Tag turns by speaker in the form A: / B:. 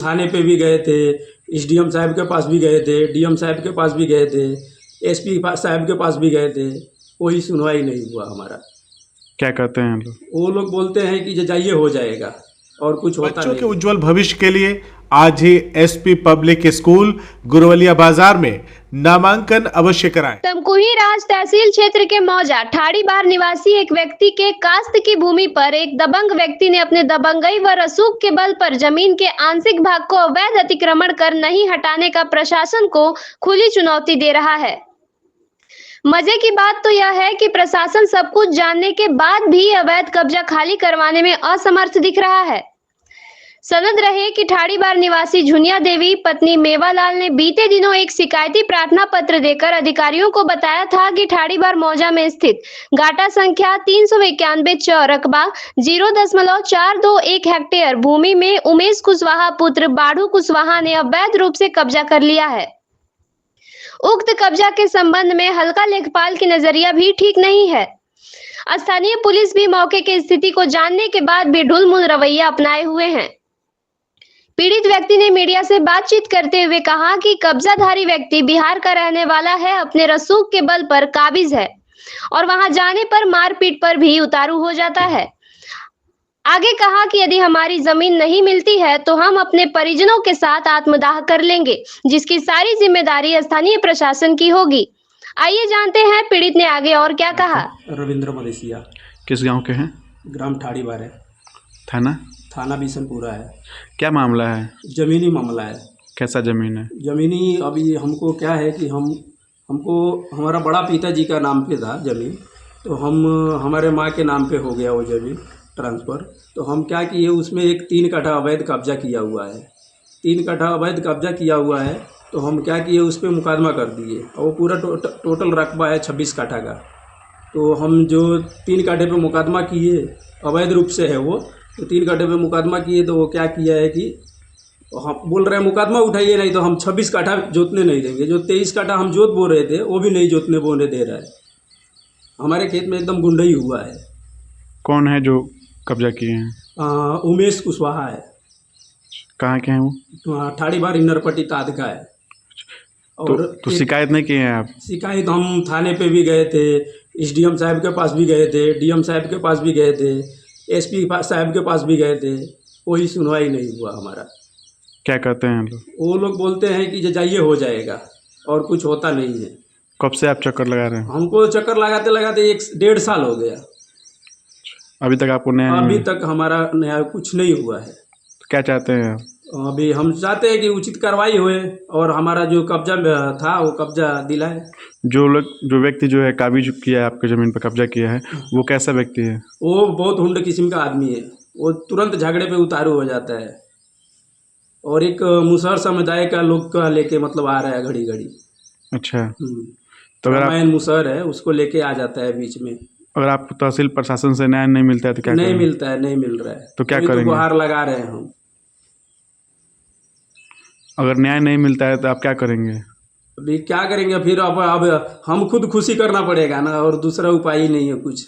A: थाने पे भी गए थे, एसडीएम साहब के पास भी गए थे, डीएम साहब के पास भी गए थे, एसपी साहब के पास भी गए थे। कोई सुनवाई नहीं हुआ हमारा।
B: क्या कहते हैं लोग?
A: वो लोग बोलते हैं कि जाइए हो जाएगा और कुछ होता
C: बच्चों के
A: नहीं।
C: उज्जवल भविष्य के लिए आज ही एसपी पब्लिक स्कूल गुरवलिया बाजार में नामांकन अवश्य कराएं।
D: तमकुही राज तहसील क्षेत्र के मौजा ठाड़ी बार निवासी एक व्यक्ति के कास्त की भूमि पर एक दबंग व्यक्ति ने अपने दबंगई व रसूख के बल पर जमीन के आंशिक भाग को अवैध अतिक्रमण कर नहीं हटाने का प्रशासन को खुली चुनौती दे रहा है। मजे की बात तो यह है कि प्रशासन सब कुछ जानने के बाद भी अवैध कब्जा खाली करवाने में असमर्थ दिख रहा है। सनद रहे कि ठाड़ी बार निवासी झुनिया देवी पत्नी मेवालाल ने बीते दिनों एक शिकायती प्रार्थना पत्र देकर अधिकारियों को बताया था कि ठाड़ी बार मौजा में स्थित गाटा संख्या 391 रकबा 0.421 हेक्टेयर भूमि में उमेश कुशवाहा पुत्र बाढ़ू कुशवाहा ने अवैध रूप से कब्जा कर लिया है। उक्त कब्जा के संबंध में हल्का लेखपाल की नजरिया भी ठीक नहीं है। स्थानीय पुलिस भी मौके की स्थिति को जानने के बाद भी ढुलमुल रवैया अपनाए हुए हैं। पीड़ित व्यक्ति ने मीडिया से बातचीत करते हुए कहा कि कब्जाधारी व्यक्ति बिहार का रहने वाला है, अपने रसूख के बल पर काबिज है और वहां जाने पर मारपीट पर भी उतारू हो जाता है। आगे कहा कि यदि हमारी जमीन नहीं मिलती है तो हम अपने परिजनों के साथ आत्मदाह कर लेंगे, जिसकी सारी जिम्मेदारी स्थानीय प्रशासन की होगी। आइए जानते हैं पीड़ित ने आगे और क्या कहा।
A: रविंद्र मदेसिया।
B: किस गांव के हैं?
A: ग्राम ठाड़ी बार है,
B: थाना
A: बिशनपुरा है।
B: क्या मामला है?
A: जमीनी मामला है।
B: कैसा जमीन है?
A: जमीनी अभी हमको क्या है कि हमको हमारा बड़ा पिताजी का नाम पे था जमीन, तो हमारे माँ के नाम पे हो गया वो जमीन ट्रांसफ़र। तो हम क्या किए, उसमें एक 3 कट्ठा अवैध कब्जा किया हुआ है। 3 कट्ठा अवैध कब्जा किया हुआ है, तो हम क्या किए, उस पर मुकदमा कर दिए और वो पूरा टोटल रकबा है 26 कट्ठा का। तो हम जो 3 कट्ठे पे मुकदमा किए, अवैध रूप से है वो, तो 3 कट्ठे पे मुकदमा किए, तो वो क्या किया है कि हम बोल रहे हैं मुकदमा उठाइए, नहीं तो हम 26 कट्ठा जोतने नहीं देंगे। जो 23 कट्ठा हम जोत बो रहे थे वो भी नहीं जोतने बोने दे रहा है। हमारे खेत में एकदम गुंडई हुआ है।
B: कौन है जो कब्जा किए हैं?
A: उमेश कुशवाहा है।
B: कहाँ के हैं वो?
A: ठाड़ी बार इनरपट्टी ताद का है। और
B: तो शिकायत नहीं किए हैं आप?
A: शिकायत हम थाने पे भी गए थे, एसडीएम साहब के पास भी गए थे, डीएम साहब के पास भी गए थे, एसपी साहब के पास भी गए थे। कोई सुनवाई नहीं हुआ हमारा।
B: क्या कहते हैं लोग?
A: वो लोग बोलते हैं कि जाइए हो जाएगा और कुछ होता नहीं है।
B: कब से आप चक्कर लगा रहे हैं?
A: हमको चक्कर लगाते लगाते 1-1.5 साल हो गया।
B: अभी तक आपको नया नहीं
A: अभी
B: मिला?
A: तक हमारा नया कुछ नहीं हुआ है।
B: तो क्या चाहते हैं आप?
A: अभी हम चाहते हैं कि उचित कार्रवाई होए और हमारा जो कब्जा था वो कब्जा दिलाए।
B: जो व्यक्ति जो है काबिज किया है, आपके ज़मीन पर कब्जा किया है, वो कैसा व्यक्ति है?
A: वो बहुत हुंड किस्म का आदमी है। वो तुरंत झगड़े पे उतारू हो जाता है और एक मुसहर समुदाय का लोग का लेके मतलब आ रहा है घड़ी घड़ी।
B: अच्छा, तो अगर
A: रामायण मुसहर है, उसको लेके आ जाता है बीच में।
B: अगर आपको तहसील प्रशासन से न्याय नहीं मिलता है तो क्या
A: नहीं
B: करेंगे?
A: मिलता है, नहीं मिल रहा है,
B: तो क्या
A: अभी
B: करेंगे?
A: तो गुहार लगा रहे हैं हम।
B: अगर न्याय नहीं मिलता है तो आप क्या करेंगे?
A: अभी क्या करेंगे फिर? अब हम खुद खुशी करना पड़ेगा ना, और दूसरा उपाय ही नहीं है कुछ।